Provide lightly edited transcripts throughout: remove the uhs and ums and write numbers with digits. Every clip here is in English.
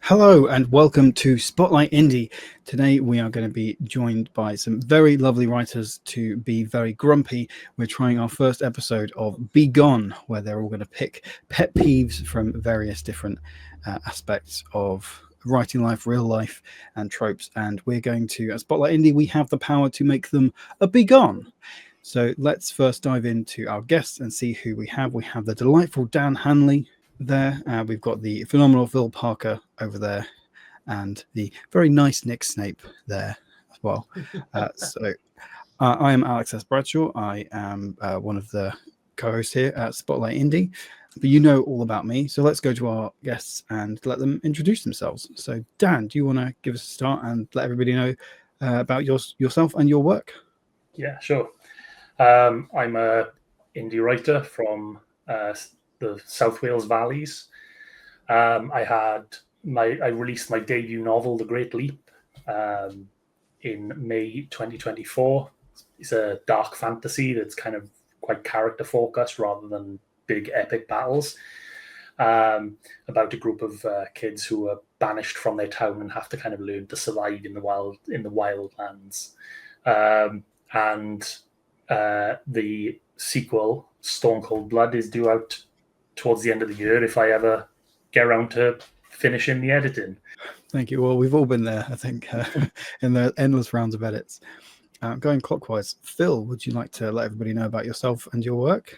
Hello and welcome to Spotlight Indie. Today we are going to be joined by some very lovely writers to be very grumpy. We're trying our first episode of Begone, where they're all going to pick pet peeves from various different aspects of writing life, real life, and tropes. And we're going to, at Spotlight Indie, we have the power to make them a Begone. So let's first dive into our guests and see who we have. We have the delightful Dan Hanley there. We've got the phenomenal Phil Parker over there, and the very nice Nick Snape there as well. I am Alex S. Bradshaw. I am one of the co-hosts here at Spotlight Indie, but you know all about me. So let's go to our guests and let them introduce themselves. So Dan, do you want to give us a start and let everybody know about yourself and your work? Yeah, sure. I'm a indie writer from the South Wales Valleys. I released my debut novel, The Great Leap, in May 2024. It's a dark fantasy that's kind of quite character focused rather than big epic battles. About a group of kids who are banished from their town and have to kind of learn to survive in the wildlands. The sequel, Stone Cold Blood, is due out towards the end of the year if I ever get around to finishing the editing. Thank you. Well, we've all been there, I think, in the endless rounds of edits. Going clockwise, Phil, would you like to let everybody know about yourself and your work?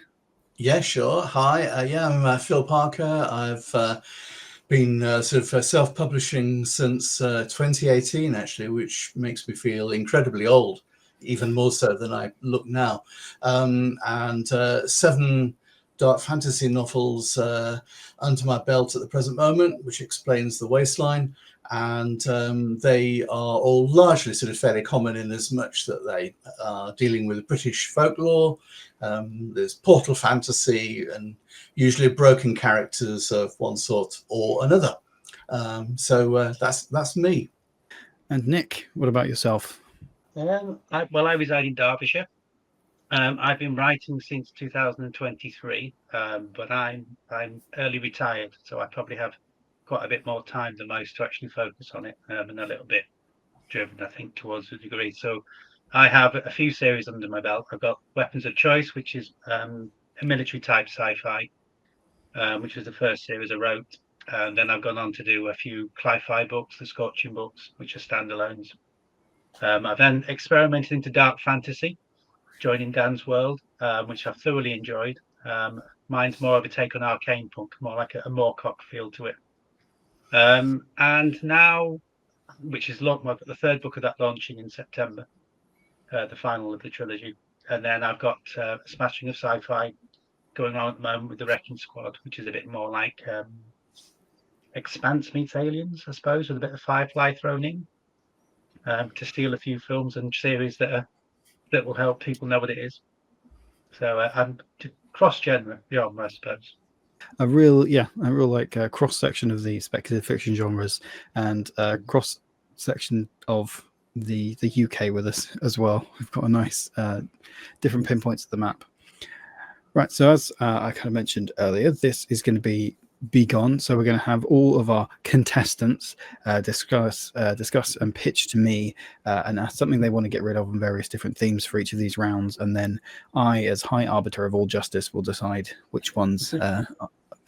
Yeah, sure. Hi, I'm Phil Parker. I've been self-publishing since 2018, actually, which makes me feel incredibly old, even more so than I look now. And 7 dark fantasy novels under my belt at the present moment, which explains the waistline. And they are all largely sort of fairly common in as much that they are dealing with British folklore. There's portal fantasy and usually broken characters of one sort or another. So that's me. And Nick, what about yourself? I reside in Derbyshire. I've been writing since 2023, but I'm early retired, so I probably have quite a bit more time than most to actually focus on it, and a little bit driven, I think, towards a degree. So I have a few series under my belt. I've got Weapons of Choice, which is a military type sci-fi, which was the first series I wrote. And then I've gone on to do a few Cli-Fi books, the Scorching books, which are standalones. I've then experimented into dark fantasy, joining Dan's world, which I've thoroughly enjoyed. Mine's more of a take on arcane punk, more like a Moorcock feel to it. And now, which is the third book of that launching in September, the final of the trilogy. And then I've got a smashing of sci-fi going on at the moment with the Wrecking Squad, which is a bit more like Expanse meets Aliens, I suppose, with a bit of Firefly thrown in, to steal a few films and series that will help people know what it is. So I'm cross-genre, I suppose. A real like cross section of the speculative fiction genres and cross section of the UK with us as well. We've got a nice different pinpoints of the map. Right, so as I kind of mentioned earlier, this is going to be Begone. So we're going to have all of our contestants discuss and pitch to me and ask something they want to get rid of and various different themes for each of these rounds. And then I, as high arbiter of all justice, will decide which ones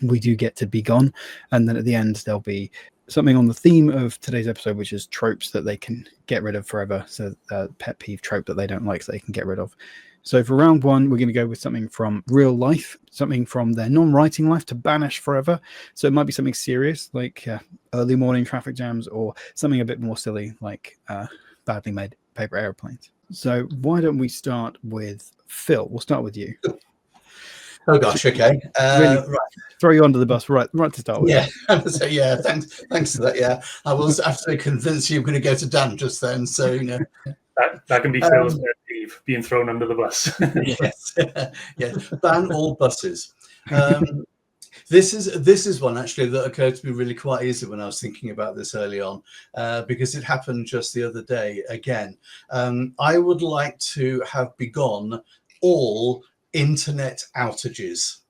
we do get to Begone. And then at the end, there'll be something on the theme of today's episode, which is tropes that they can get rid of forever. So pet peeve trope that they don't like, so they can get rid of. So for round one, we're going to go with something from real life, something from their non-writing life to banish forever. So it might be something serious like early morning traffic jams, or something a bit more silly like badly made paper airplanes. So why don't we start with Phil? We'll start with you. Oh gosh, okay. Really right. Throw you under the bus right to start with. Yeah, so yeah, thanks for that. Yeah, I was absolutely convinced you were going to go to Dan just then. So that can be Phil's pet peeve, being thrown under the bus. Yes, yeah. Ban all buses. This is one actually that occurred to me really quite easy when I was thinking about this early on, because it happened just the other day again. I would like to have begone all internet outages.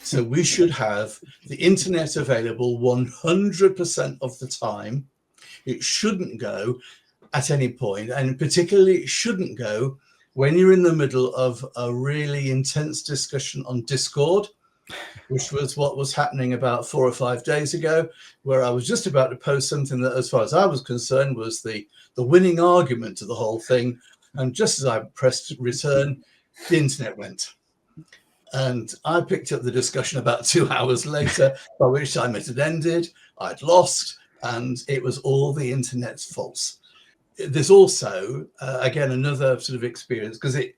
So we should have the internet available 100% of the time. It shouldn't go at any point, and particularly it shouldn't go when you're in the middle of a really intense discussion on Discord, which was what was happening about 4 or 5 days ago, where I was just about to post something that, as far as I was concerned, was the winning argument to the whole thing. And just as I pressed return, the internet went. And I picked up the discussion about 2 hours later, by which time it had ended, I'd lost, and it was all the internet's fault. There's also, again, another sort of experience, because it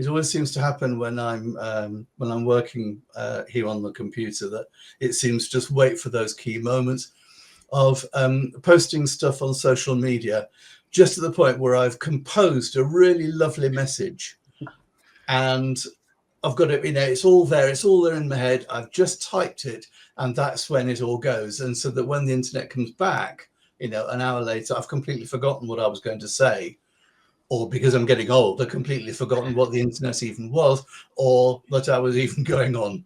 always seems to happen when I'm working here on the computer, that it seems to just wait for those key moments of posting stuff on social media, just to the point where I've composed a really lovely message, and I've got it, it's all there in my head. I've just typed it, and that's when it all goes. And so that when the internet comes back, an hour later, I've completely forgotten what I was going to say, or because I'm getting old, I've completely forgotten what the internet even was, or that I was even going on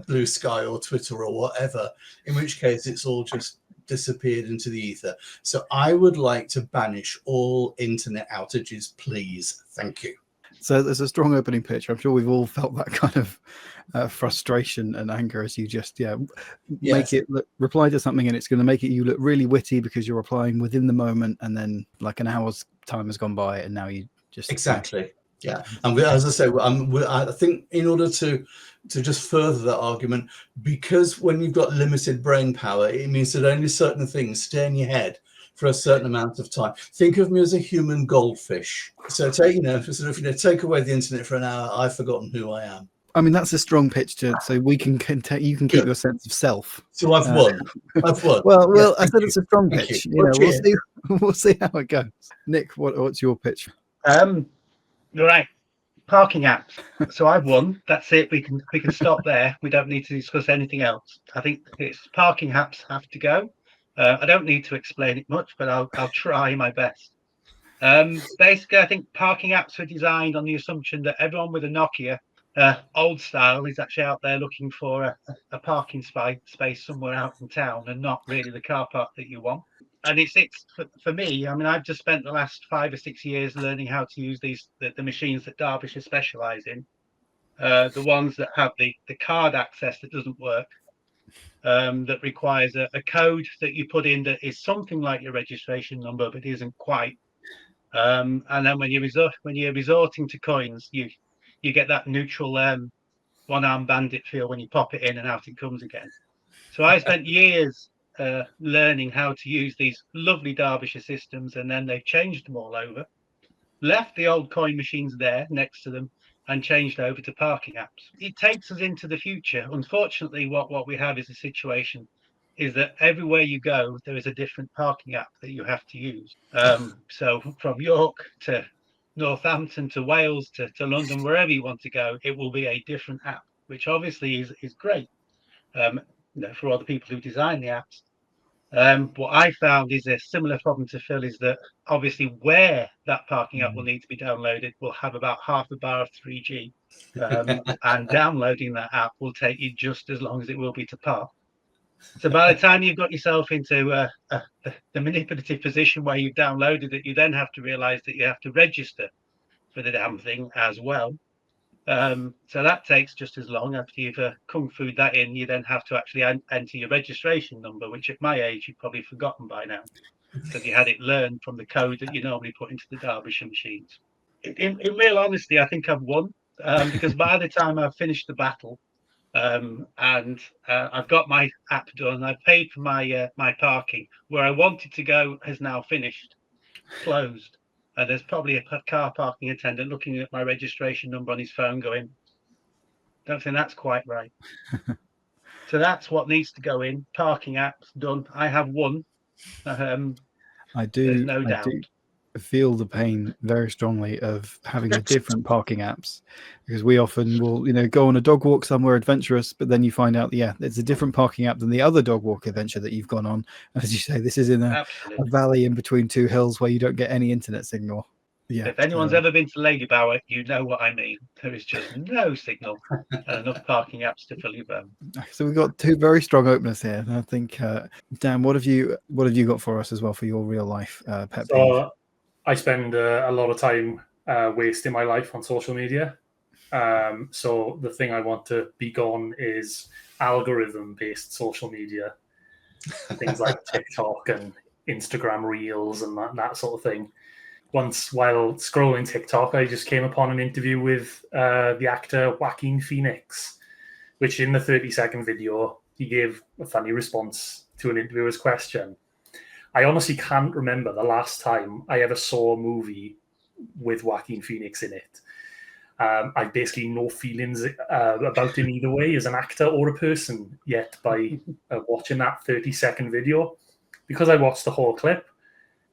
Blue Sky or Twitter or whatever, in which case it's all just disappeared into the ether. So I would like to banish all internet outages, please. Thank you. So there's a strong opening pitch. I'm sure we've all felt that kind of frustration and anger as you just make it reply to something, and it's going to make you look really witty because you're replying within the moment, and then like an hour's time has gone by, and now you just exactly. Yeah, and as I say, I think in order to just further that argument, because when you've got limited brain power, it means that only certain things stay in your head for a certain amount of time. Think of me as a human goldfish. So take away the internet for an hour, I've forgotten who I am. I mean, that's a strong pitch so you can keep your sense of self. So I've won. I've won. Well, I said it's a strong pitch. We'll see how it goes. Nick, what's your pitch? Right. Parking apps. So I've won. That's it. We can stop there. We don't need to discuss anything else. I think it's parking apps have to go. I don't need to explain it much, but I'll try my best. Basically, I think parking apps were designed on the assumption that everyone with a Nokia, old style, is actually out there looking for a parking space somewhere out in town, and not really the car park that you want. And it's for me. I mean, I've just spent the last 5 or 6 years learning how to use the machines that Derbyshire specialise in, the ones that have the card access that doesn't work. That requires a code that you put in that is something like your registration number, but isn't quite. And then when you're resorting to coins, you get that neutral one-arm bandit feel when you pop it in and out it comes again. So I spent years learning how to use these lovely Derbyshire systems, and then they've changed them all over, left the old coin machines there next to them, and changed over to parking apps. It takes us into the future. Unfortunately, what we have is a situation is that everywhere you go, there is a different parking app that you have to use. So from York to Northampton to Wales to London, wherever you want to go, it will be a different app, which obviously is great for all the people who design the apps. What I found is a similar problem to Phil, is that obviously where that parking app will need to be downloaded will have about half a bar of 3G, and downloading that app will take you just as long as it will be to park. So by the time you've got yourself into the manipulative position where you've downloaded it, you then have to realize that you have to register for the damn thing as well. So that takes just as long. After you've kung fu that in, you then have to actually enter your registration number, which at my age you've probably forgotten by now, because you had it learned from the code that you normally put into the Derbyshire machines. In real honesty, I think I've won, because by the time I've finished the battle, and I've got my app done, I've paid for my parking, where I wanted to go has now finished, closed. There's probably a car parking attendant looking at my registration number on his phone going, don't think that's quite right. So that's what needs to go in. Parking apps done. I have won. I do. There's no doubt. Feel the pain very strongly of having the different parking apps, because we often will go on a dog walk somewhere adventurous, but then you find out it's a different parking app than the other dog walk adventure that you've gone on, and as you say, this is in a valley in between 2 hills where you don't get any internet signal. Yeah. If anyone's ever been to Lady Bower, you know what I mean. There is just no signal and enough parking apps to fill your phone. So we've got two very strong openers here. And I think, Dan, what have you got for us as well for your real life pet peeve? So I spend a lot of time wasting my life on social media. So the thing I want to begone is algorithm-based social media, things like TikTok and Instagram Reels and that sort of thing. Once, while scrolling TikTok, I just came upon an interview with the actor Joaquin Phoenix, which in the 30-second video, he gave a funny response to an interviewer's question. I honestly can't remember the last time I ever saw a movie with Joaquin Phoenix in it. I've basically no feelings about him either way as an actor or a person yet by watching that 30-second video. Because I watched the whole clip,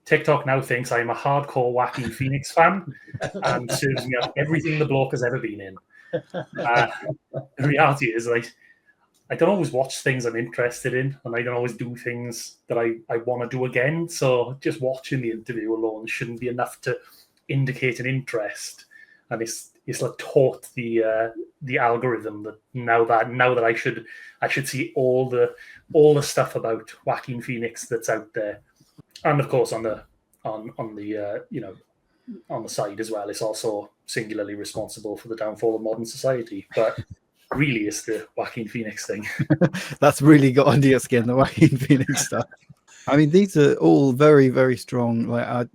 TikTok now thinks I'm a hardcore Joaquin Phoenix fan and serves me up everything the bloke has ever been in. The reality is, like, I don't always watch things I'm interested in, and I don't always do things that I want to do again. So just watching the interview alone shouldn't be enough to indicate an interest. And it's like taught the algorithm that now that I should see all the stuff about Joaquin Phoenix that's out there. And of course, on the side as well, it's also singularly responsible for the downfall of modern society. But really, it's the Joaquin Phoenix thing. That's really got under your skin, the Joaquin Phoenix stuff. I mean, these are all very, very strong. Like,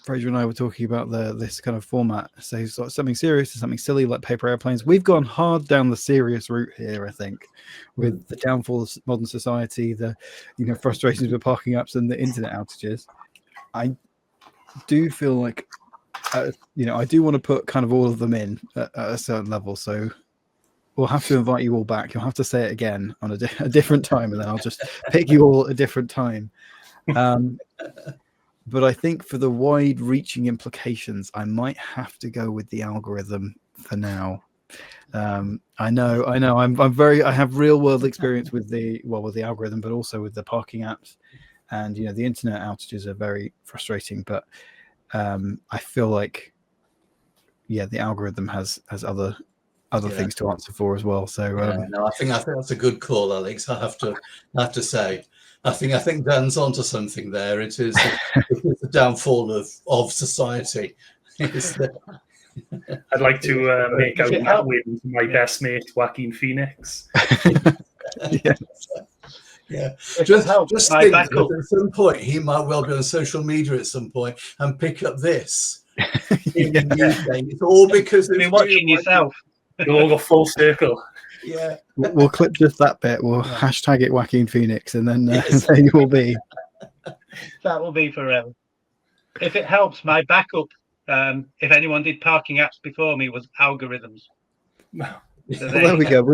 Fraser and I were talking about this kind of format. So something serious to something silly, like Paper Airplanes. We've gone hard down the serious route here, I think, with the downfall of modern society, the frustrations with parking apps and the internet outages. I do feel like, I do want to put kind of all of them in at a certain level. So we'll have to invite you all back. You'll have to say it again on a different time, and then I'll just pick you all at a different time. But I think for the wide-reaching implications, I might have to go with the algorithm for now. I know. I have real-world experience with the algorithm, but also with the parking apps, and the internet outages are very frustrating. But I feel like, the algorithm has other things to answer for as well. So I think that's a good call, Alex. I have to say. I think Dan's onto something there. It is the downfall of society. I'd like to make out that win to my best mate, Joaquin Phoenix. Yeah. Just think that at some point he might well be on social media at some point and pick up this. It's all because of watching yourself. You all go full circle. Yeah, we'll clip just that bit. We'll hashtag it Joaquin Phoenix, and then there you will be. That will be forever. If it helps, my backup, if anyone did parking apps before me, was algorithms. So there we go.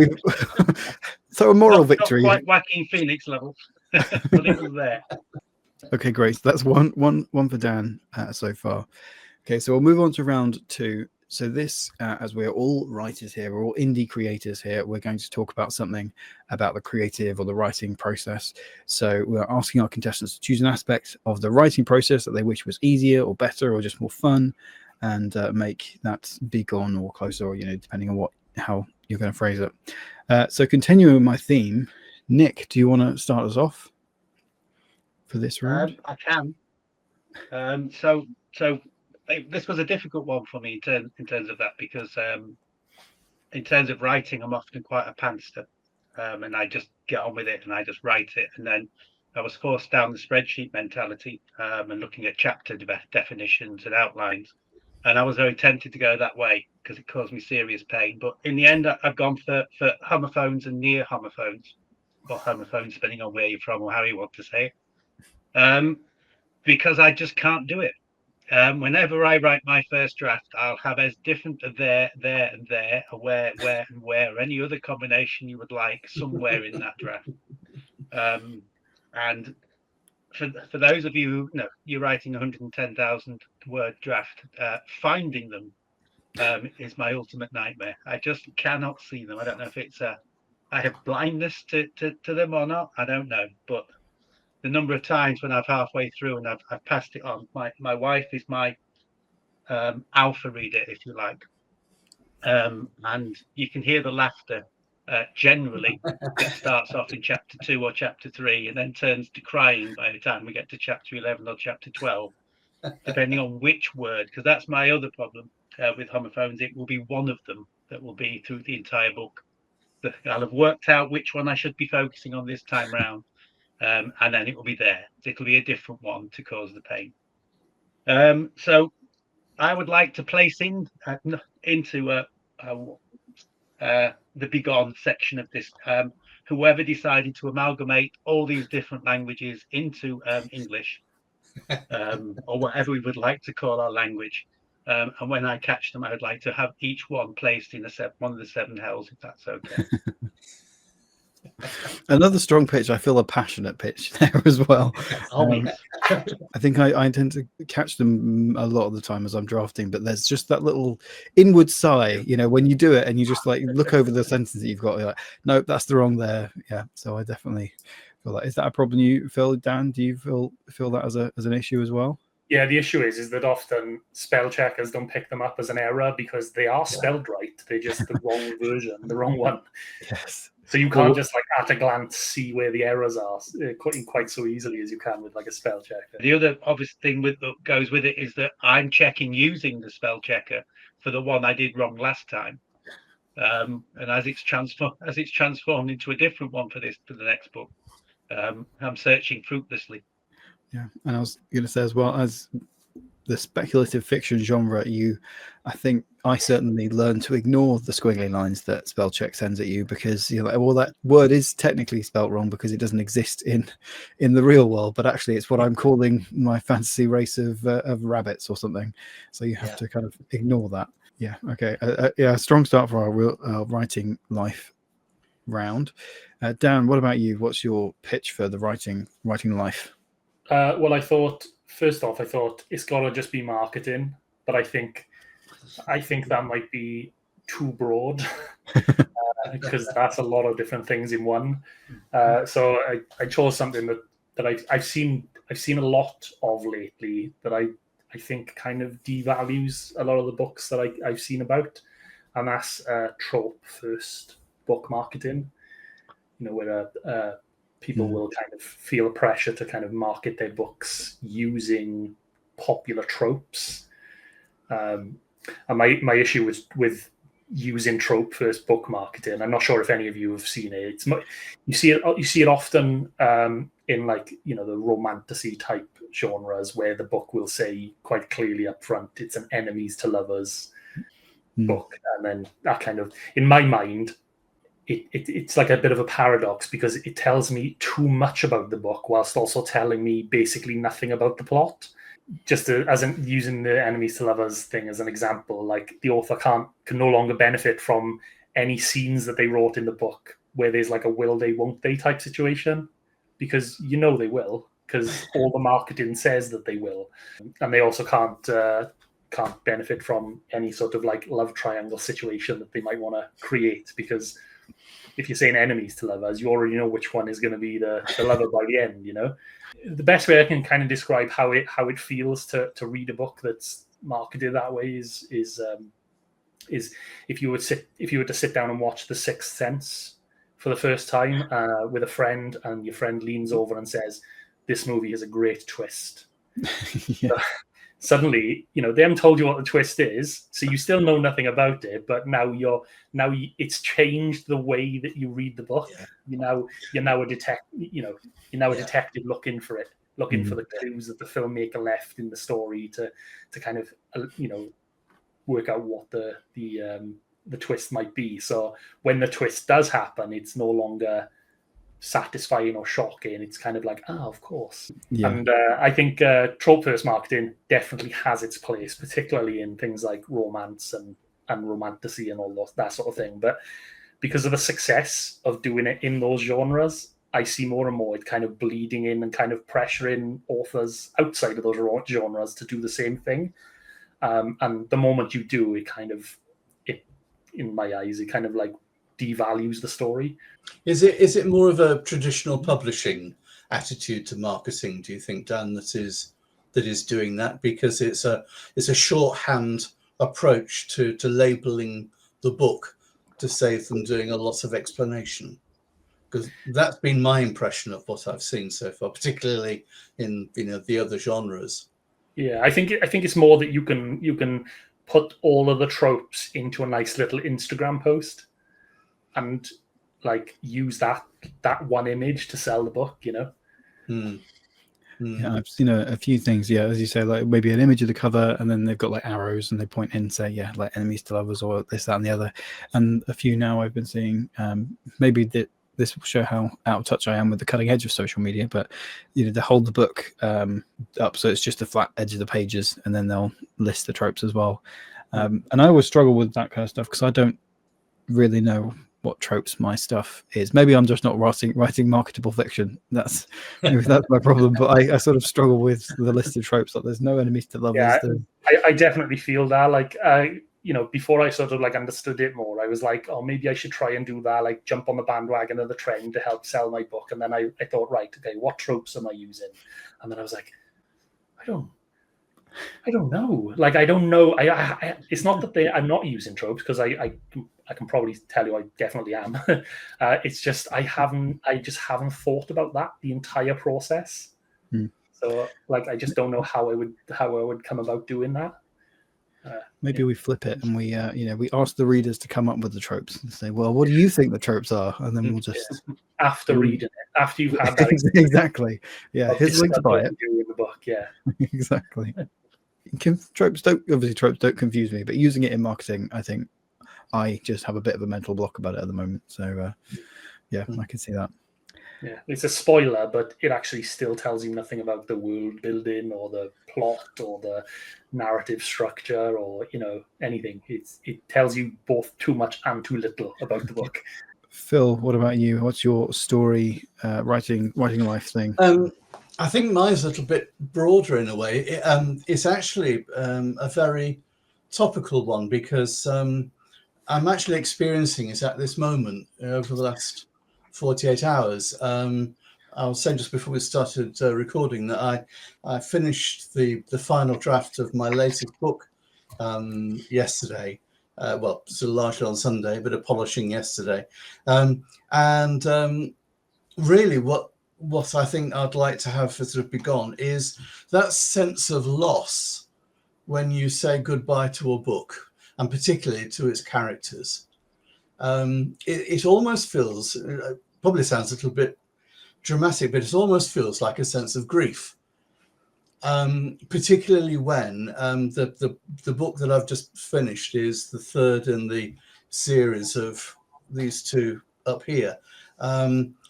So a moral victory. Not quite Joaquin Phoenix level, but it was there. Okay, great. So that's one for Dan so far. Okay, so we'll move on to round two. So this, as we're all writers here, we're all indie creators here, we're going to talk about something about the creative or the writing process. So we're asking our contestants to choose an aspect of the writing process that they wish was easier or better or just more fun, and make that Begone or closer, or depending on how you're going to phrase it. So continuing with my theme, Nick, do you want to start us off for this round? I can. So this was a difficult one for me in terms of that, because in terms of writing, I'm often quite a pantster, and I just get on with it and I just write it. And then I was forced down the spreadsheet mentality and looking at chapter definitions and outlines. And I was very tempted to go that way because it caused me serious pain. But in the end, I've gone for homophones and near homophones, or homophones, depending on where you're from or how you want to say it, because I just can't do it. Whenever I write my first draft, I'll have as different a there, and there, a where, and where, or any other combination you would like somewhere in that draft. And for those of you who you're writing 110,000 word draft, finding them is my ultimate nightmare. I just cannot see them. I don't know if it's I have blindness to them or not. I don't know, but the number of times when I've halfway through and I've passed it on. My wife is my alpha reader, if you like, and you can hear the laughter generally that starts off in chapter 2 or chapter 3 and then turns to crying by the time we get to chapter 11 or chapter 12, depending on which word, because that's my other problem with homophones. It will be one of them that will be through the entire book. I'll have worked out which one I should be focusing on this time round, and then it will be there. It'll be a different one to cause the pain. So I would like to place into the Begone section of this, whoever decided to amalgamate all these different languages into English, or whatever we would like to call our language. And when I catch them, I would like to have each one placed in one of the 7 hells, if that's okay. Another strong pitch. I feel a passionate pitch there as well. I think I tend to catch them a lot of the time as I'm drafting, but there's just that little inward sigh, you know, when you do it and you just like look over the sentence that you've got, you're like, nope, that's the wrong there. Yeah. So I definitely feel that. Is that a problem you feel, Dan? Do you feel that as an issue as well? Yeah, the issue is that often spell checkers don't pick them up as an error because they are spelled right. They're just the wrong version, the wrong one. Yes. So you can't just like at a glance see where the errors are quite so easily as you can with like a spell checker. The other obvious thing that goes with it is that I'm checking using the spell checker for the one I did wrong last time, and as it's transformed into a different one for the next book, I'm searching fruitlessly. Yeah, and I was going to say as well, as the speculative fiction genre, I think I certainly learned to ignore the squiggly lines that spell check sends at you, because you know, well, that word is technically spelt wrong because it doesn't exist in the real world, but actually it's what I'm calling my fantasy race of rabbits or something. So you have to kind of ignore that. Yeah. Okay. Yeah. Strong start for our writing life round. Dan, what about you? What's your pitch for the writing life? Well, first off, I thought it's got to just be marketing, but I think that might be too broad because that's a lot of different things in one. So I chose something that I've seen a lot of lately that I think kind of devalues a lot of the books that I've seen about, and that's trope first book marketing. You know, where people will kind of feel a pressure to kind of market their books using popular tropes. And my issue with using trope first book marketing, I'm not sure if any of you have seen it. You see it often in like, you know, the romantasy type genres where the book will say quite clearly up front it's an enemies to lovers book, and then that kind of, in my mind, it's like a bit of a paradox because it tells me too much about the book whilst also telling me basically nothing about the plot. Just using the enemies to lovers thing as an example, like the author can no longer benefit from any scenes that they wrote in the book where there's like a will they won't they type situation, because you know they will, because all the marketing says that they will. And they also can't benefit from any sort of like love triangle situation that they might want to create, because if you're saying enemies to lovers, you already know which one is going to be the lover by the end, you know. The best way I can kind of describe how it feels to read a book that's marketed that way is if you were to sit down and watch The Sixth Sense for the first time with a friend, and your friend leans over and says, "This movie has a great twist." Suddenly, you know, they haven't told you what the twist is, so you still know nothing about it. But now it's changed the way that you read the book. Yeah. You're now a detective looking for it, looking for the clues that the filmmaker left in the story to kind of work out what the twist might be. So when the twist does happen, it's no longer satisfying or shocking. It's kind of like, of course. And I think trope first marketing definitely has its place, particularly in things like romance and romantasy and all that sort of thing. But because of the success of doing it in those genres, I see more and more it kind of bleeding in and kind of pressuring authors outside of those genres to do the same thing. And the moment you do, it in my eyes, it kind of like devalues the story. Is it more of a traditional publishing attitude to marketing, do you think, Dan, that that is doing that, because it's a shorthand approach to labeling the book to save them doing a lot of explanation. Because that's been my impression of what I've seen so far, particularly in the other genres. Yeah, I think it's more that you can put all of the tropes into a nice little Instagram post and like use that one image to sell the book, you know. Yeah, I've seen a few things. Yeah, as you say, like maybe an image of the cover, and then they've got like arrows, and they point in, say, yeah, like enemies to lovers, or this, that, and the other. And a few now I've been seeing. Maybe this will show how out of touch I am with the cutting edge of social media. But they hold the book up, so it's just the flat edge of the pages, and then they'll list the tropes as well. And I always struggle with that kind of stuff because I don't really know what tropes my stuff is. Maybe I'm just not writing marketable fiction. That's my problem. But I sort of struggle with the list of tropes. Like there's no enemies to lovers. Yeah, I definitely feel that. Like before I sort of like understood it more, I was like, oh, maybe I should try and do that. Like jump on the bandwagon of the trend to help sell my book. And then I thought, right, okay, what tropes am I using? And then I was like, I don't know. Like I don't know. It's not that I'm not using tropes, because I can probably tell you I definitely am. It's just I just haven't thought about that the entire process. So like I just don't know how I would come about doing that. Maybe we flip it and we ask the readers to come up with the tropes and say, well, what do you think the tropes are? And then we'll just after reading it, after you've had that exactly. Yeah, here's a link to buy it. In the book, yeah. Exactly. Tropes don't confuse me, but using it in marketing, I think I just have a bit of a mental block about it at the moment. So I can see that. Yeah, it's a spoiler, but it actually still tells you nothing about the world building or the plot or the narrative structure or anything. It tells you both too much and too little about the book. Phil, what about you? What's your story writing life thing? I think mine's a little bit broader in a way. It's actually a very topical one, because I'm actually experiencing it at this moment over the last 48 hours. I was saying just before we started recording that I finished the final draft of my latest book yesterday. Well, so largely on Sunday, but a polishing yesterday. Really what I think I'd like to have for sort of Begone is that sense of loss when you say goodbye to a book, and particularly to its characters. It almost feels, probably sounds a little bit dramatic, but it almost feels like a sense of grief. Particularly when the book that I've just finished is the third in the series of these two up here.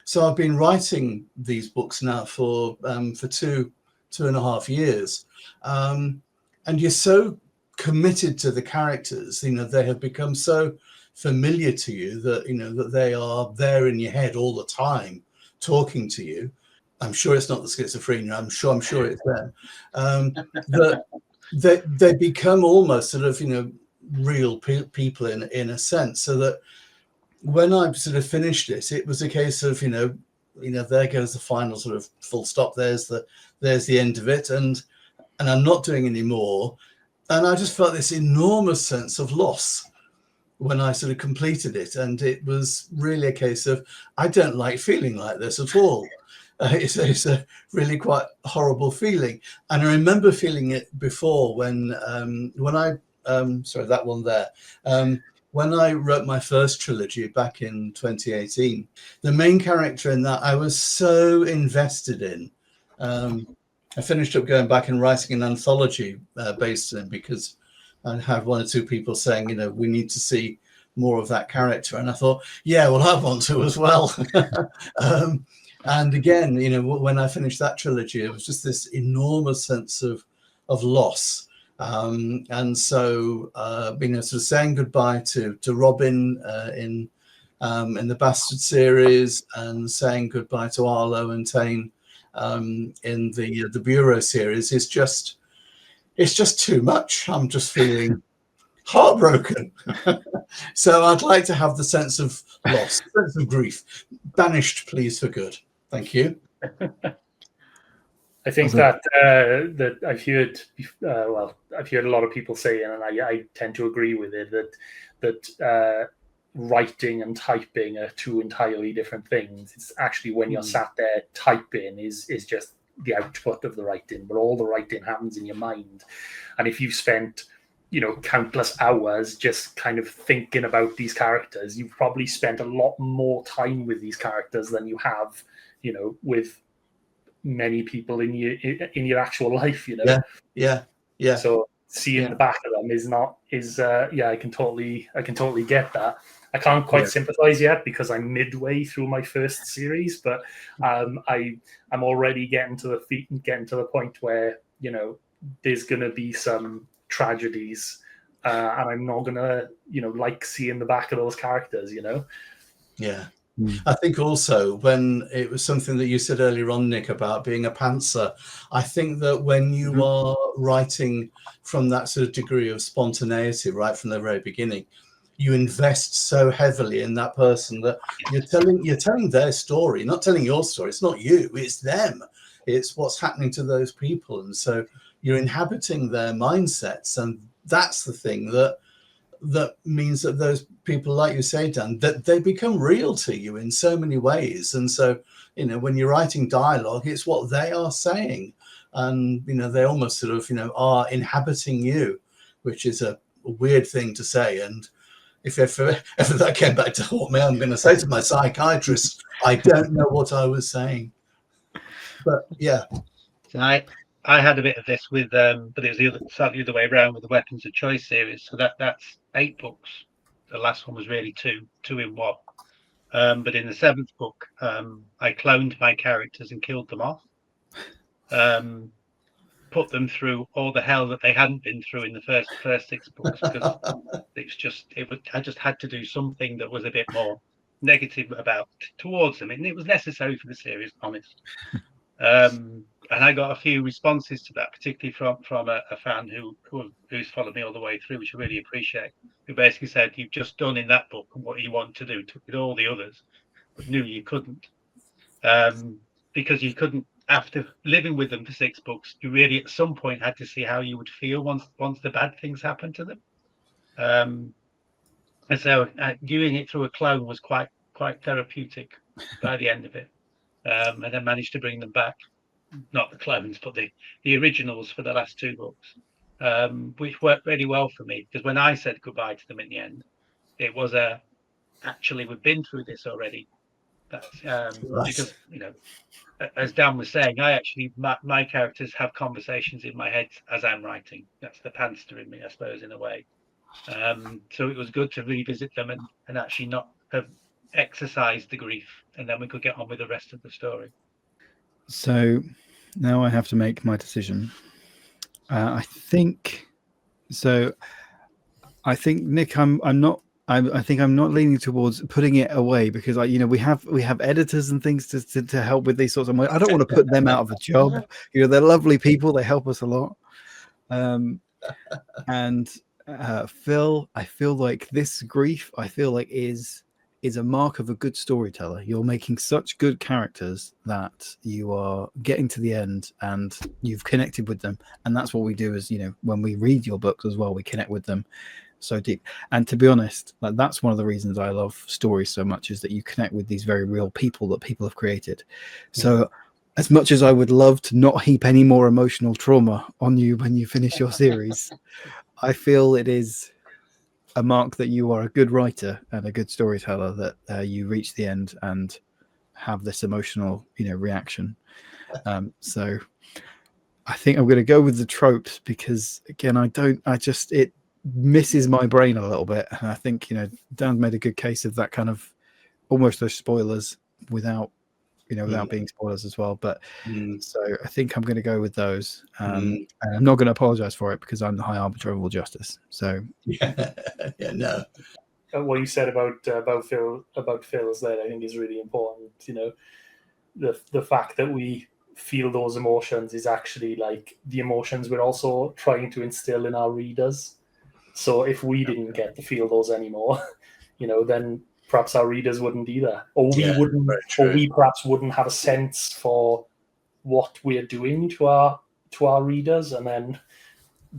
So I've been writing these books now for 2.5 years, and you're so committed to the characters. They have become so familiar to you that that they are there in your head all the time, talking to you. I'm sure it's not the schizophrenia. I'm sure it's them. That they become almost sort of real people in a sense, so that when I sort of finished it was a case of there goes the final sort of full stop. There's the end of it, and I'm not doing any more. And I just felt this enormous sense of loss when I sort of completed it, and it was really a case of I don't like feeling like this at all. It's a really quite horrible feeling, and I remember feeling it before when I sorry, that one there. When I wrote my first trilogy back in 2018, the main character in that I was so invested in. I finished up going back and writing an anthology based on it, because I had one or two people saying, we need to see more of that character. And I thought, yeah, well, I want to as well. And again, when I finished that trilogy, it was just this enormous sense of loss. And so, sort of saying goodbye to Robin in the Bastard series, and saying goodbye to Arlo and Tane in the Bureau series is just, it's just too much. I'm just feeling heartbroken. So I'd like to have the sense of loss, sense of grief, banished, please, for good. Thank you. I think that I've heard I've heard a lot of people say, and I tend to agree with it, that writing and typing are two entirely different things. It's actually when you're sat there typing is just the output of the writing, but all the writing happens in your mind. And if you've spent countless hours just kind of thinking about these characters, you've probably spent a lot more time with these characters than you have with many people in your actual life. Yeah. So seeing the back of them I can totally get that. I can't quite sympathize yet because I'm midway through my first series, but I'm already getting to the point where there's gonna be some tragedies, and I'm not gonna like seeing the back of those characters. Yeah. I think also when it was something that you said earlier on, Nick, about being a pantser, I think that when you are writing from that sort of degree of spontaneity right from the very beginning, you invest so heavily in that person that you're telling their story, not telling your story. It's not you, it's them. It's what's happening to those people. And so you're inhabiting their mindsets. And that's the thing that means that those people, like you say, Dan, that they become real to you in so many ways. And so, when you're writing dialogue, it's what they are saying. And, they almost sort of, are inhabiting you, which is a weird thing to say. And if ever that came back to haunt me, I'm going to say to my psychiatrist, I don't know what I was saying. But yeah. So I had a bit of this with, but it was slightly the other way around with the Weapons of Choice series. So that's 8 books. The last one was really two in one. But in the 7th book, I cloned my characters and killed them off. Put them through all the hell that they hadn't been through in the first 6 books, because I just had to do something that was a bit more negative towards them, and it was necessary for the series, honest. And I got a few responses to that, particularly from a fan who's followed me all the way through, which I really appreciate. Who basically said, "You've just done in that book what you want to do with all the others, but knew you couldn't, because you couldn't." After living with them for 6 books, you really at some point had to see how you would feel once the bad things happened to them. And so doing it through a clone was quite therapeutic by the end of it. And I managed to bring them back, not the clones, but the originals for the last 2 books, which worked really well for me, because when I said goodbye to them in the end, it was actually, we've been through this already. That's because as Dan was saying, my characters have conversations in my head as I'm writing. That's the pantser in me, I suppose, in a way. So it was good to revisit them and actually not have exercised the grief, and then we could get on with the rest of the story. So now I have to make my decision. I think Nick, I think I'm not leaning towards putting it away, because we have editors and things to help with these sorts of. I don't want to put them out of a job. They're lovely people. They help us a lot. And Phil, I feel like this grief, is a mark of a good storyteller. You're making such good characters that you are getting to the end and you've connected with them. And that's what we do is, when we read your books as well, we connect with them so deep. And to be honest, that's one of the reasons I love stories so much, is that you connect with these very real people that people have created. So as much as I would love to not heap any more emotional trauma on you when you finish your series, I feel it is a mark that you are a good writer and a good storyteller, that you reach the end and have this emotional, reaction. So I think I'm going to go with the Tropes, because again, it misses my brain a little bit. And I think, Dan made a good case of that kind of almost those spoilers without being spoilers as well. But so I think I'm going to go with those. And I'm not going to apologize for it, because I'm the high arbiter of all justice. So no. What you said about Phil's there, I think, is really important. The fact that we feel those emotions is actually like the emotions we're also trying to instill in our readers. So if we didn't get to feel those anymore, then perhaps our readers wouldn't either, or we perhaps wouldn't have a sense for what we're doing to our readers, and then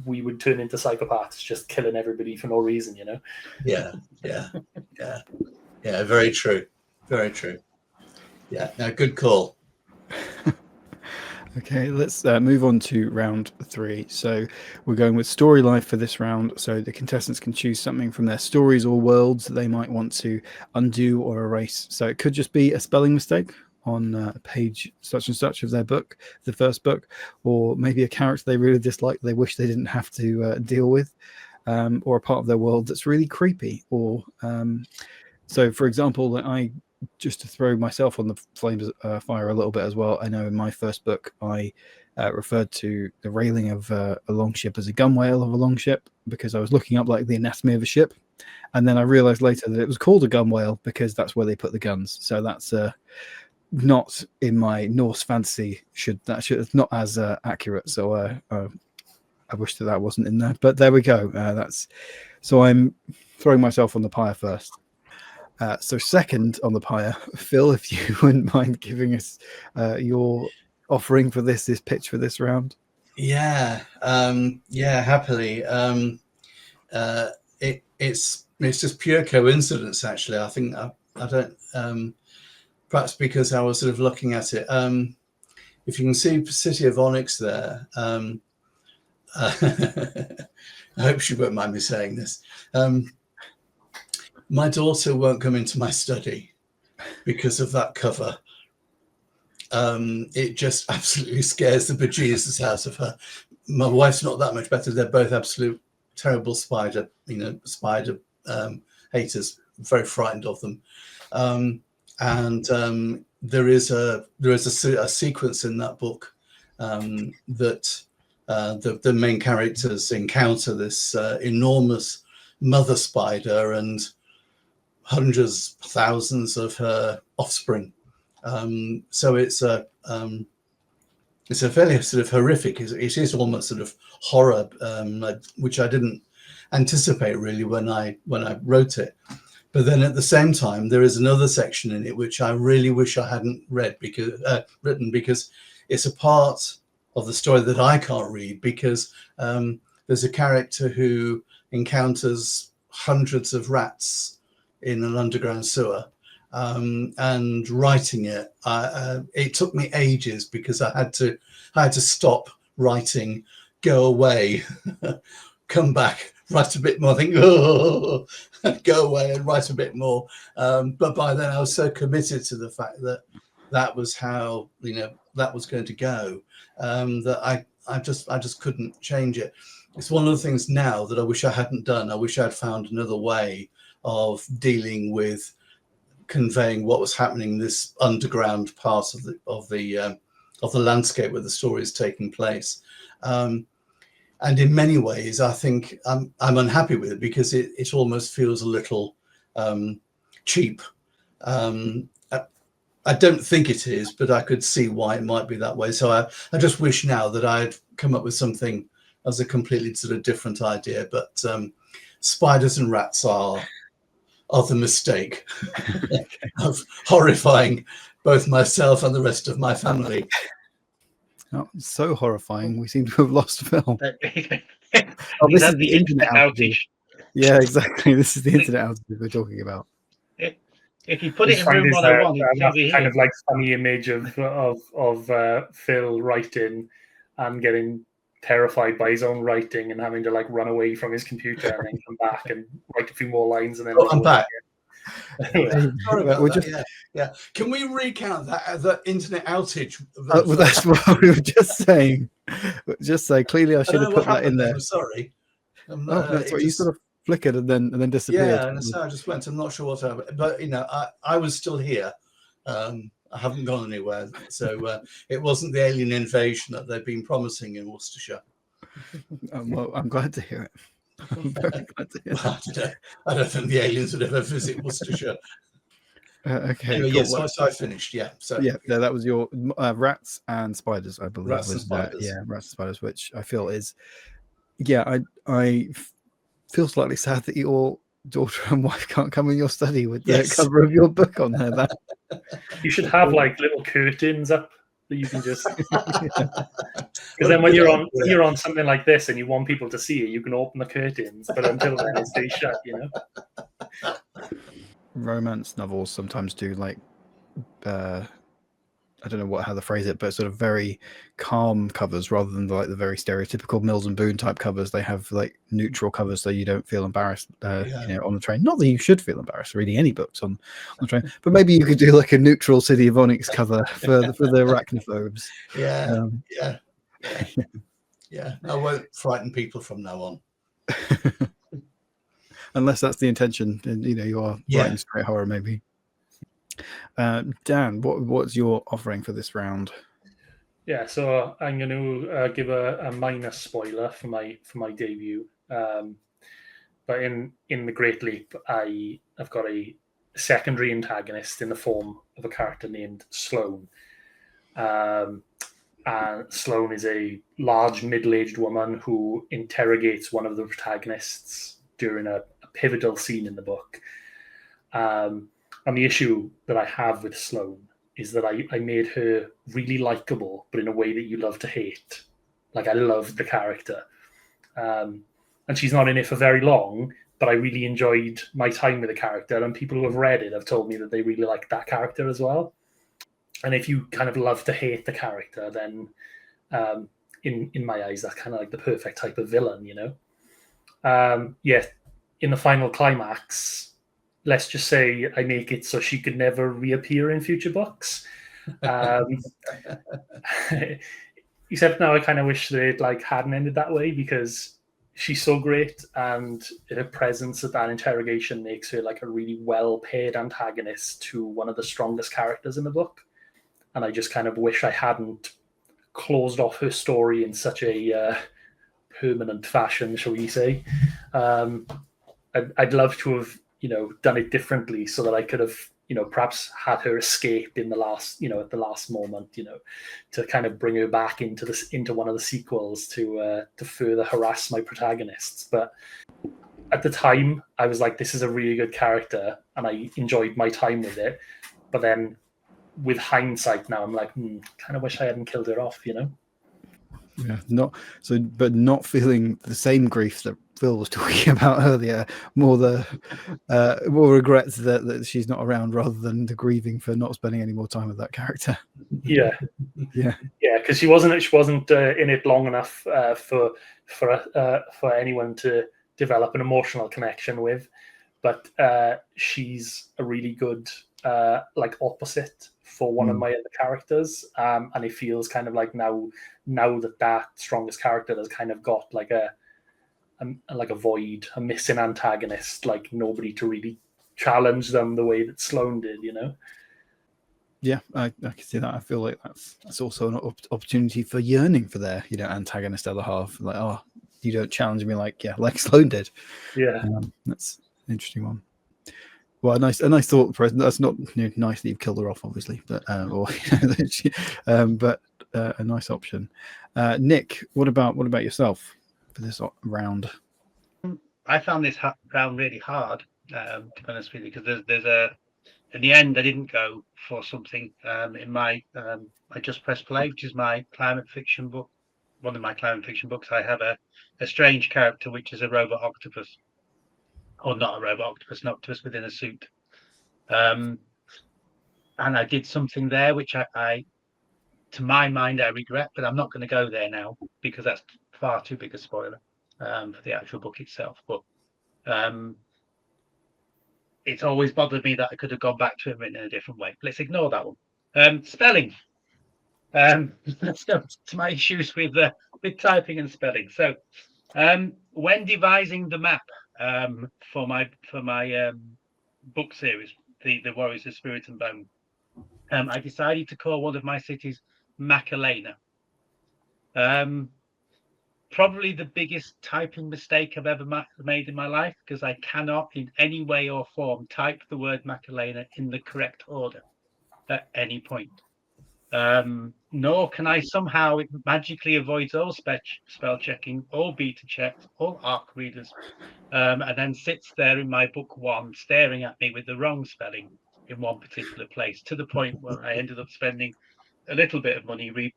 we would turn into psychopaths, just killing everybody for no reason, you know? Yeah. Very true. Very true. Yeah. No, good call. Okay, let's move on to round 3. So we're going with story life for this round. So the contestants can choose something from their stories or worlds that they might want to undo or erase. So it could just be a spelling mistake on a page such and such of their book, the first book, or maybe a character they really dislike, they wish they didn't have to deal with, or a part of their world that's really creepy. Or so, for example, just to throw myself on the flames fire a little bit as well, I know in my first book I referred to the railing of a longship as a gunwale of a longship because I was looking up like the anatomy of a ship, and then I realized later that it was called a gunwale because that's where they put the guns. So that's not in my Norse fantasy. It's not as accurate. So I wish that wasn't in there, but there we go. So I'm throwing myself on the pyre first. So second on the pyre, Phil, if you wouldn't mind giving us your offering for this pitch for this round. Yeah, happily. It's just pure coincidence, actually. I think I don't. Perhaps because I was sort of looking at it. If you can see City of Onyx there, I hope she won't mind me saying this. My daughter won't come into my study because of that cover. It just absolutely scares the bejesus out of her. My wife's not that much better. They're both absolute terrible spider haters. Very frightened of them. And there is a sequence in that book that the main characters encounter this enormous mother spider and hundreds, thousands of her offspring. So it's a fairly sort of horrific. It is almost sort of horror, which I didn't anticipate really when I wrote it. But then at the same time, there is another section in it which I really wish I hadn't written because it's a part of the story that I can't read because there's a character who encounters hundreds of rats in an underground sewer. And writing it, it took me ages because I had to stop writing, go away, come back, write a bit more, think, oh, go away and write a bit more. But by then I was so committed to the fact that was how, that was going to go, that I just couldn't change it. It's one of the things now that I wish I hadn't done. I wish I'd found another way of dealing with conveying what was happening in this underground part of the landscape where the story is taking place. And in many ways, I think I'm unhappy with it because it almost feels a little cheap. I don't think it is, but I could see why it might be that way. So I just wish now that I'd come up with something as a completely sort of different idea. But spiders and rats are the mistake of horrifying both myself and the rest of my family. Oh, so horrifying. We seem to have lost Phil. Oh, this is the internet outage. Yeah, exactly. This is the internet outage we're talking about. If you put it in room 101, kind of like funny image of Phil writing and getting terrified by his own writing and having to like run away from his computer and then come back and write a few more lines and then I'm back. Sorry about that. Yeah. Can we recount that internet outage? Well, that's what we were just saying. Just say clearly I should have put that in there. I'm sorry. That's what you sort of flickered and then disappeared. Yeah, and so I just went. I'm not sure what happened, but I was still here. I haven't gone anywhere, so it wasn't the alien invasion that they've been promising in Worcestershire. Well, I'm glad to hear it. I'm very glad to hear that. I don't think the aliens would ever visit Worcestershire. Okay. Anyway, cool. So I finished. Yeah. So that was your rats and spiders, I believe. Rats and spiders. Rats and spiders, which I feel is. Yeah, I feel slightly sad that your daughter and wife can't come in your study with the cover of your book on there. You should have like little curtains up that you can just. Because then when you're on something like this and you want people to see it, you can open the curtains, but until then it stays shut. Romance novels sometimes do like I don't know how to phrase it, but sort of very calm covers rather than like the very stereotypical Mills and Boon type covers. They have like neutral covers so you don't feel embarrassed on the train. Not that you should feel embarrassed reading any books on the train, but maybe you could do like a neutral City of Onyx cover for the arachnophobes. Yeah. I won't frighten people from now on. Unless that's the intention, and you are writing straight horror, maybe. Dan, what's your offering for this round? Yeah, so I'm going to give a minor spoiler for my debut. But in the Great Leap, I've got a secondary antagonist in the form of a character named Sloane. And Sloane is a large middle-aged woman who interrogates one of the protagonists during a pivotal scene in the book. And the issue that I have with Sloane is that I made her really likable, but in a way that you love to hate. Like, I love the character. And she's not in it for very long, but I really enjoyed my time with the character. And people who have read it have told me that they really like that character as well. And if you kind of love to hate the character, then in my eyes, that's kind of like the perfect type of villain, in the final climax, let's just say I make it so she could never reappear in future books. Except now I kind of wish that it hadn't ended that way, because she's so great, and her presence at that interrogation makes her like a really well-paired antagonist to one of the strongest characters in the book. And I just kind of wish I hadn't closed off her story in such a permanent fashion, shall we say. I'd love to have done it differently, so that I could have perhaps had her escape in the last at the last moment, to kind of bring her back into one of the sequels to further harass my protagonists. But at the time I was like, this is a really good character and I enjoyed my time with it. But then with hindsight now, I'm like, kind of wish I hadn't killed her off. Yeah, not feeling the same grief that Phil was talking about earlier. More regrets that she's not around, rather than the grieving for not spending any more time with that character. Yeah, because she wasn't in it long enough for anyone to develop an emotional connection with. But she's a really good opposite for one of my other characters, and it feels kind of like now that strongest character has kind of got like a void, a missing antagonist, like nobody to really challenge them the way that Sloane did, Yeah, I can see that. I feel like that's also an opportunity for yearning for their antagonist other half. Like, oh, you don't challenge me like Sloane did. Yeah, that's an interesting one. Well, a nice thought present. That's not nice that you've killed her off, obviously, but but a nice option. Nick, what about yourself for this round? I found this round really hard, to be honest with you, because there's in the end I didn't go for something in my I Just Press Play, which is my climate fiction book. One of my climate fiction books, I have a strange character, which is a robot octopus. Or not a robot octopus, an octopus within a suit. And I did something there which I to my mind I regret, but I'm not going to go there now, because that's far too big a spoiler for the actual book itself. But it's always bothered me that I could have gone back to it written in a different way. Let's ignore that one. Spelling. Let's go to my issues with typing and spelling. So when devising the map for my book series, the Warriors of Spirit and Bone, I decided to call one of my cities Macarena. Probably the biggest typing mistake I've ever made in my life, because I cannot in any way or form type the word Macarena in the correct order at any point. Nor can I somehow it magically avoids all spell checking, all beta checks, all ARC readers, and then sits there in my book one staring at me with the wrong spelling in one particular place, to the point where I ended up spending a little bit of money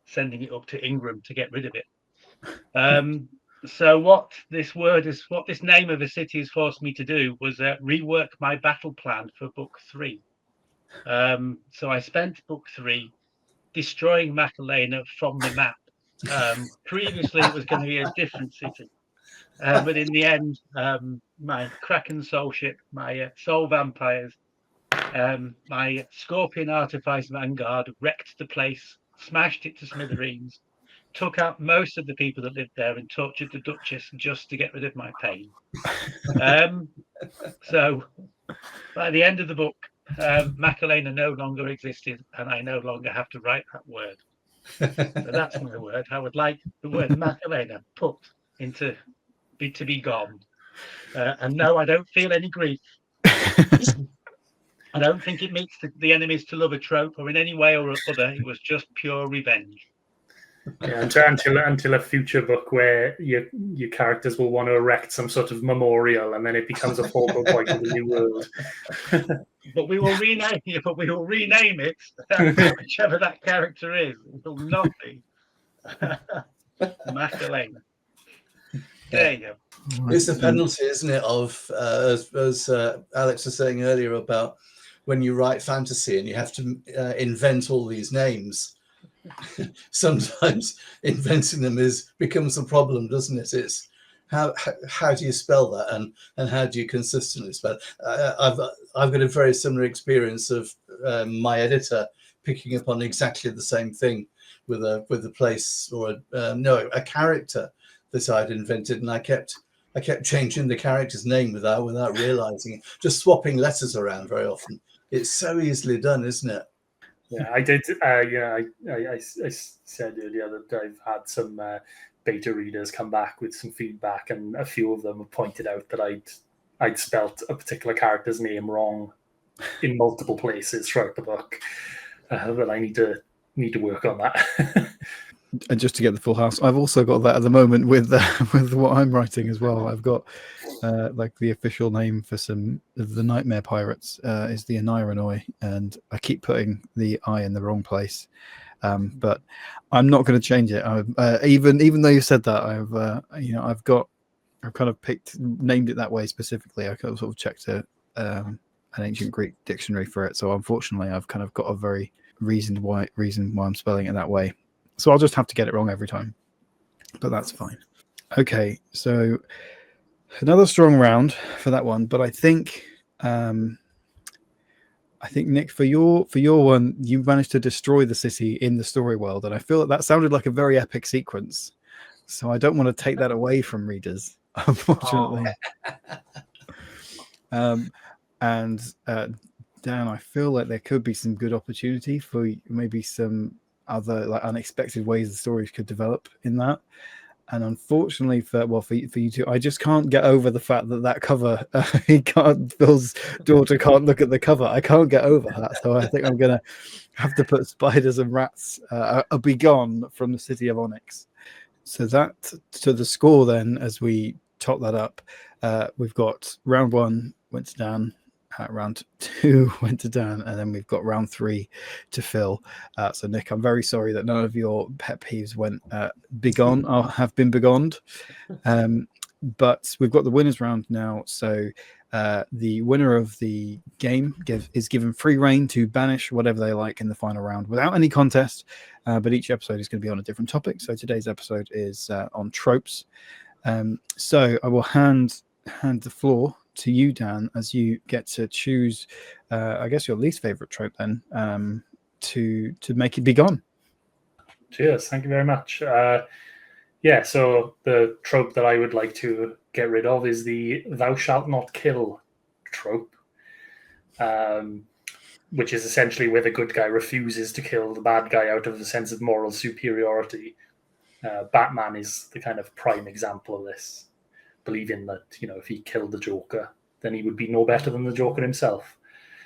sending it up to Ingram to get rid of it. So what this name of a city has forced me to do was rework my battle plan for book 3. So I spent book 3 destroying Macarena from the map. Previously, it was going to be a different city. But in the end, my Kraken soul ship, my soul vampires, my Scorpion Artifice Vanguard wrecked the place, smashed it to smithereens, took out most of the people that lived there, and tortured the Duchess just to get rid of my pain. So by the end of the book, Macarena no longer existed, and I no longer have to write that word. So that's my word. I would like the word Macarena put into to be gone. And no, I don't feel any grief. I don't think it meets the enemies to love a trope, or in any way or other. It was just pure revenge. Yeah, until a future book where your characters will want to erect some sort of memorial, and then it becomes a focal point of the new world. But we will rename it. But we will rename it, whichever that character is. It will not be Macarena. There you go. It's the penalty, isn't it, of as Alex was saying earlier about when you write fantasy and you have to invent all these names. Sometimes inventing them becomes a problem, doesn't it? It's how do you spell that, and how do you consistently spell it? I've got a very similar experience of my editor picking up on exactly the same thing with a place or a character that I'd invented, and I kept changing the character's name without realizing it, just swapping letters around very often. It's so easily done, isn't it? Yeah, I did. I said earlier that I've had some beta readers come back with some feedback, and a few of them have pointed out that I'd spelt a particular character's name wrong in multiple places throughout the book. But I need to work on that. And just to get the full house, I've also got that at the moment with what I'm writing as well. I've got like the official name for some of the Nightmare Pirates is the Aniranoi, and I keep putting the I in the wrong place. But I'm not going to change it. Even though you said that, I've kind of named it that way specifically. I kind of sort of checked an ancient Greek dictionary for it. So unfortunately, I've kind of got a very reason why I'm spelling it that way. So I'll just have to get it wrong every time, but that's fine. Okay, so another strong round for that one, but I think Nick, for your one, you managed to destroy the city in the story world, and I feel that sounded like a very epic sequence. So I don't want to take that away from readers, unfortunately. And Dan, I feel like there could be some good opportunity for maybe some other like unexpected ways the stories could develop in that. And unfortunately for you two, I just can't get over the fact that cover Phil's daughter can't look at the cover. I can't get over that. So I think I'm gonna have to put Spiders and Rats a Begone from the City of Onyx. So the score then, as we top that up, we've got round 1 went to Dan, round 2 went to Dan, and then we've got round 3 to Phil. So Nick, I'm very sorry that none of your pet peeves went begone or have been begoned. But we've got the winners round now. So the winner of the game is given free reign to banish whatever they like in the final round without any contest. But each episode is going to be on a different topic. So today's episode is on tropes. So I will hand the floor to you, Dan, as you get to choose, I guess, your least favorite trope then, to make it begone. Cheers. Thank you very much. So the trope that I would like to get rid of is the "thou shalt not kill" trope, which is essentially where the good guy refuses to kill the bad guy out of a sense of moral superiority. Batman is the kind of prime example of this, believing that, if he killed the Joker, then he would be no better than the Joker himself.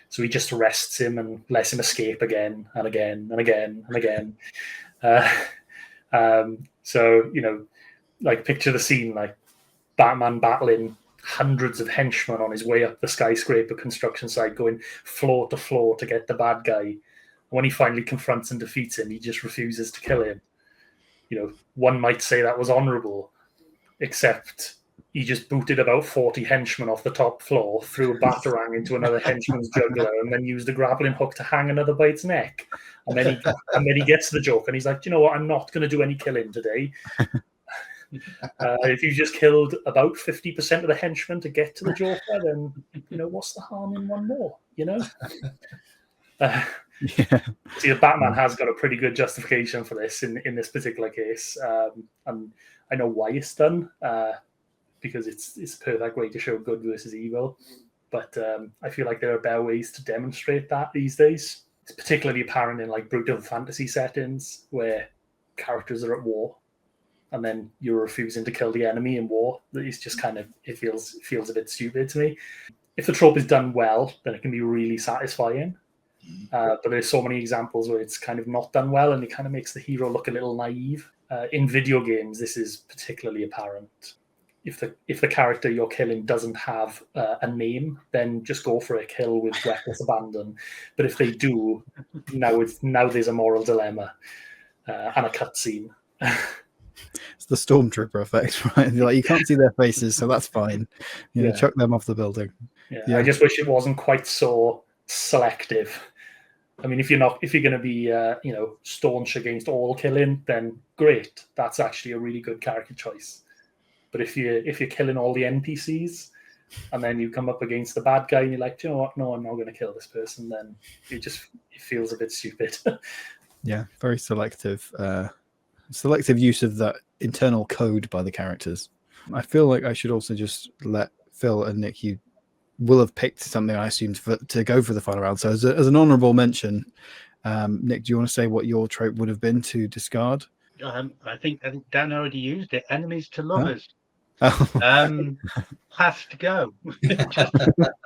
So he just arrests him and lets him escape again and again and again and again. Like picture the scene, like Batman battling hundreds of henchmen on his way up the skyscraper construction site, going floor to floor to get the bad guy. When he finally confronts and defeats him, he just refuses to kill him. One might say that was honourable, except he just booted about 40 henchmen off the top floor, threw a batarang into another henchman's jugular, and then used a grappling hook to hang another by its neck. And then he gets the joke, and he's like, "Do you know what? I'm not going to do any killing today. If you just killed about 50% of the henchmen to get to the Joker, then what's the harm in one more? See, Batman has got a pretty good justification for this in this particular case, and I know why it's done, because it's a perfect way to show good versus evil. But I feel like there are better ways to demonstrate that these days. It's particularly apparent in like brutal fantasy settings where characters are at war, and then you're refusing to kill the enemy in war. It's just kind of, it feels a bit stupid to me. If the trope is done well, then it can be really satisfying. But there's so many examples where it's kind of not done well, and it kind of makes the hero look a little naive. In video games, this is particularly apparent. If the character you're killing doesn't have a name, then just go for a kill with reckless abandon. But if they do, now there's a moral dilemma and a cutscene. It's the stormtrooper effect, right? Like, you can't see their faces, so that's fine. Chuck them off the building. Yeah. I just wish it wasn't quite so selective. I mean, if you're going to be staunch against all killing, then great. That's actually a really good character choice. But if you're killing all the NPCs, and then you come up against the bad guy and you're like, "Do you know what? No, I'm not going to kill this person," then it feels a bit stupid. Yeah, very selective use of that internal code by the characters. I feel like I should also just let Phil and Nick, you will have picked something, I assumed, to go for the final round. So as an honourable mention, Nick, do you want to say what your trope would have been to discard? I think Dan already used it. Enemies to lovers. Oh. Has to go.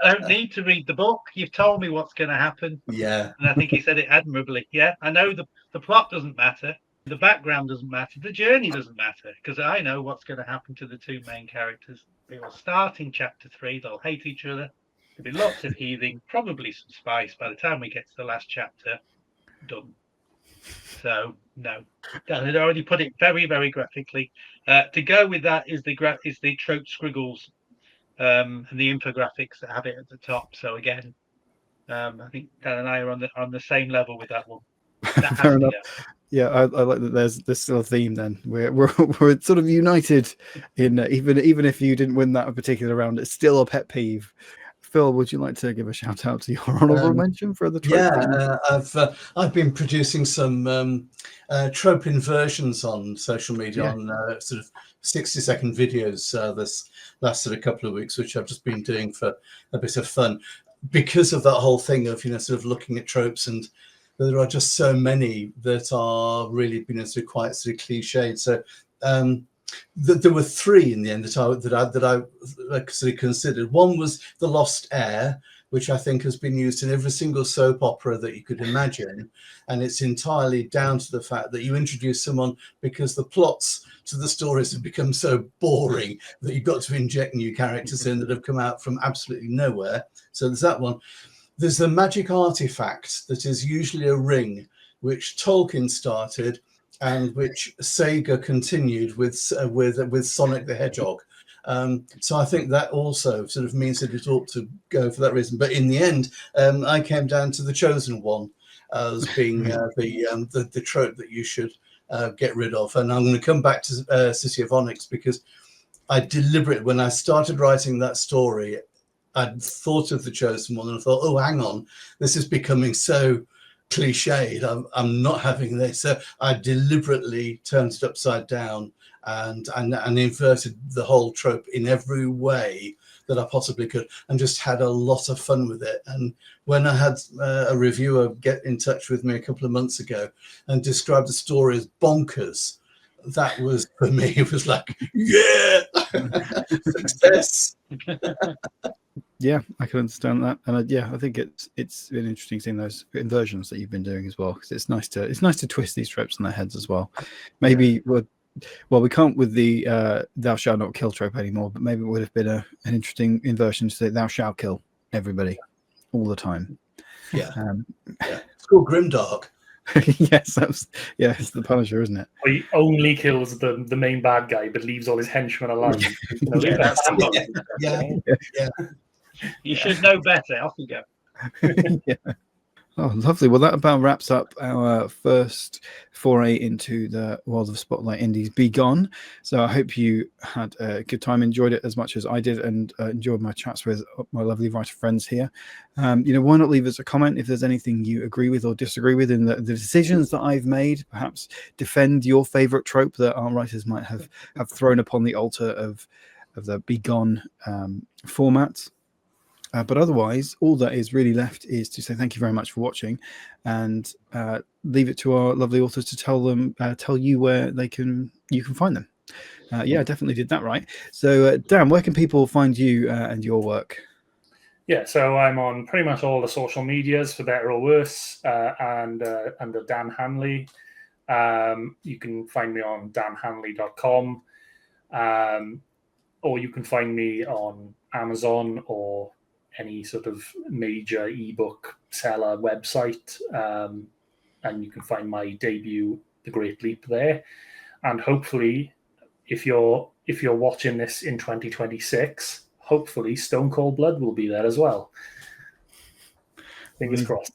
I don't need to read the book. You've told me what's going to happen. Yeah. And I think he said it admirably. Yeah, I know the plot doesn't matter. The background doesn't matter. The journey doesn't matter, because I know what's going to happen to the two main characters. They will start in chapter 3. They'll hate each other. There'll be lots of heaving, probably some spice. By the time we get to the last chapter, done. So no, Dan had already put it very, very graphically. To go with that is the trope squiggles and the infographics that have it at the top. So again, I think Dan and I are on the same level with that one. Fair enough. Yeah, I like that. There's still a theme. Then we're sort of united in even if you didn't win that particular round, it's still a pet peeve. Phil, would you like to give a shout out to your honourable mention for the trope? Yeah, I've been producing some trope inversions on social media, on sort of 60-second videos this last sort of couple of weeks, which I've just been doing for a bit of fun, because of that whole thing of sort of looking at tropes, and there are just so many that are really sort of quite sort of cliched. So there were 3 in the end that I sort of considered. One was The Lost Heir, which I think has been used in every single soap opera that you could imagine, and it's entirely down to the fact that you introduce someone because the plots to the stories have become so boring that you've got to inject new characters in that have come out from absolutely nowhere. So there's that one. There's the magic artifact that is usually a ring, which Tolkien started and which Sega continued with Sonic the Hedgehog. So I think that also sort of means that it ought to go for that reason. But in the end, I came down to the chosen one as being the trope that you should get rid of. And I'm going to come back to City of Onyx, because I deliberately, when I started writing that story, I'd thought of the chosen one and I thought, oh, hang on, this is becoming so cliched. I'm not having this. So I deliberately turned it upside down and inverted the whole trope in every way that I possibly could, and just had a lot of fun with it. And when I had a reviewer get in touch with me a couple of months ago and describe the story as bonkers, that was, for me, it was like, yeah, success. Yeah, I can understand that, and I think it's been interesting seeing those inversions that you've been doing as well, because it's nice to twist these tropes on their heads as well. Maybe we can't with the thou shalt not kill trope anymore, but maybe it would have been an interesting inversion to say thou shalt kill everybody all the time. Yeah. called Grimdark. Yes, it's the Punisher, isn't it? He only kills the main bad guy, but leaves all his henchmen alive. Yeah, that's Yeah. You should know better. Off you go. Yeah. Oh, lovely. Well, that about wraps up our first foray into the world of Spotlight Indies Begone. So I hope you had a good time, enjoyed it as much as I did, and enjoyed my chats with my lovely writer friends here. Why not leave us a comment if there's anything you agree with or disagree with in the decisions that I've made. Perhaps defend your favorite trope that our writers might have thrown upon the altar of the Begone format. But otherwise, all that is really left is to say thank you very much for watching, and leave it to our lovely authors to tell you where you can find them. Yeah, I definitely did that right. So, Dan, where can people find you and your work? Yeah, so I'm on pretty much all the social medias, for better or worse, and under Dan Hanley. You can find me on danhanley.com, or you can find me on Amazon or any sort of major ebook seller website, and you can find my debut, The Great Leap, there. And hopefully, if you're watching this in 2026, hopefully Stone Cold Blood will be there as well. Fingers crossed.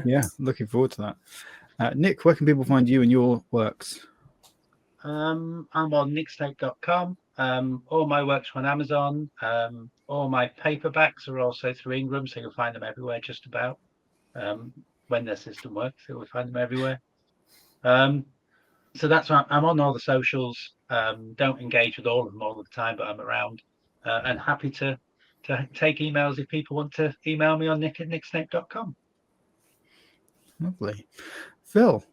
Yeah, looking forward to that. Nick, where can people find you and your works? I'm on nicksnape.com. All my works are on Amazon. All my paperbacks are also through Ingram, so you'll find them everywhere just about. When their system works, you'll find them everywhere. So that's why I'm on all the socials. Don't engage with all of them all the time, but I'm around and happy to take emails if people want to email me on nick@nicksnape.com. Lovely. Phil?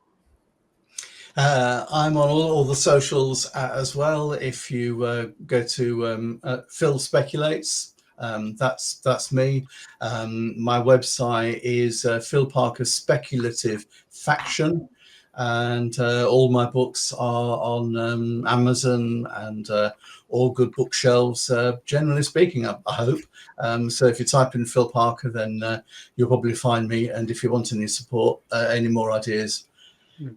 I'm on all the socials as well. If you go to Phil Speculates, that's me. My website is Phil Parker Speculative Faction, and all my books are on Amazon and all good bookshelves, generally speaking, I hope. So if you type in Phil Parker, then you'll probably find me. And if you want any support, any more ideas,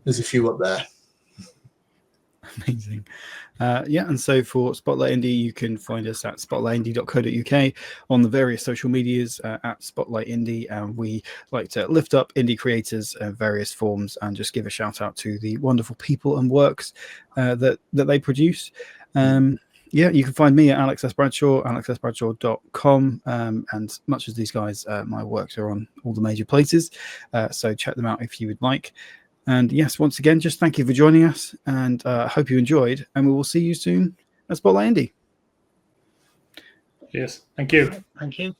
there's a few up there. Amazing. And so for Spotlight Indie, you can find us at spotlightindie.co.uk, on the various social medias at Spotlight Indie, and we like to lift up indie creators in various forms and just give a shout out to the wonderful people and works that they produce. You can find me at Alex S. Bradshaw, alexsbradshaw.com, and much as these guys, my works are on all the major places, so check them out if you would like. And yes, once again, just thank you for joining us, and hope you enjoyed, and we will see you soon at Spotlight Indie. Yes, thank you. Thank you.